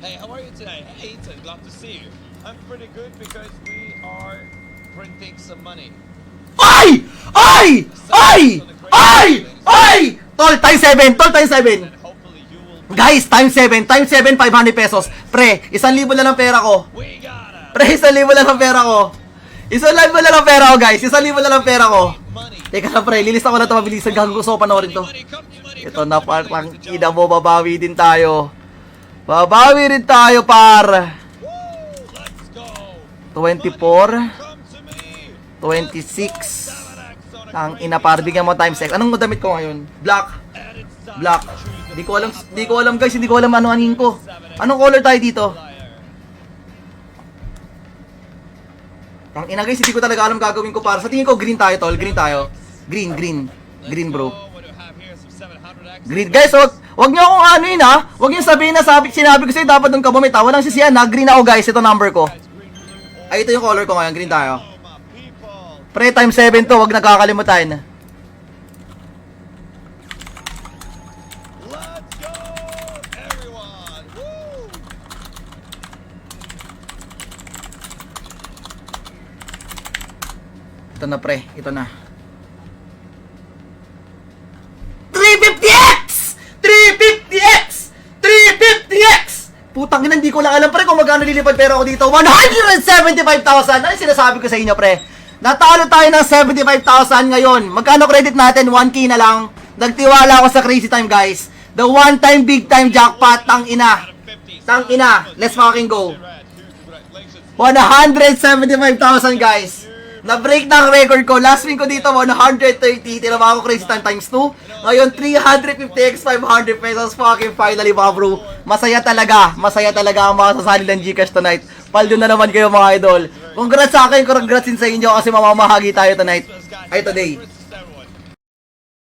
Hey, how are you today? Hey, Ethan, glad to see you. I'm pretty good because we are printing some money. Ay! Ay! Ay! Ay! Ay! Tol, times 7, tol, times 7. And hopefully you will... Guys, times 7, 500 pesos. Pre, 1,000 na lang pera ko. We got Pre, 1,000 na lang pera ko. 1,000 na lang pera ko, guys. 1,000 na lang pera ko. money. Teka lang, pre, lilista ko na ito mabilisan. Gago ko, so panoorin to. Money, come to money. Ito na, par, pang ina mo, babawi din tayo. Babawi rin tayo, par. Woo! Let's go. 24, Come to me. 26. Ang ina, par, bigyan mo times 6. Anong damit ko ngayon? Black. And it's time Black. to choose the Di ko alam guys, hindi ko alam ano anin ko. Anong color tayo dito? Ang ina guys, hindi ko talaga alam gagawin ko para. Sa tingin ko green tayo, tol. Green tayo. Green, green. Green, bro. Green. Guys, wag niyo akong ano yun ha. Wag niyo sabihin na sinabi ko sa'yo dapat nung kabumit ha. Walang sisiyan ha. Green ako guys. Ito number ko. Ay, ito yung color ko ngayon. Green tayo. Pre, times 7 to. Wag nakakalimutan. Let's go, everyone! Woo! Ito na pre. Ito na. 350x! 350x! 350x! Putang ina, hindi ko lang alam pre kung magkano lilipad pera ko dito. 175,000! Ano yung sinasabi ko sa inyo pre? Natalo tayo ng 75,000 ngayon. Magkano credit natin? 1k na lang. Nagtiwala ako sa Crazy Time guys. The one time big time jackpot. Tang ina. Tang ina. Let's fucking go. 175,000 guys. Na-break na ang record ko. Last win ko dito, 130. Tinama ko Crazy Time times 2. Ngayon, 350x 500 pesos. Fucking finally mga bro. Masaya talaga. Masaya talaga ang mga sasali ng Gcash tonight. Paldo na naman kayo mga idol. Congrats sa akin, congrats din sa inyo kasi mamamahagi tayo tonight. Ay, today.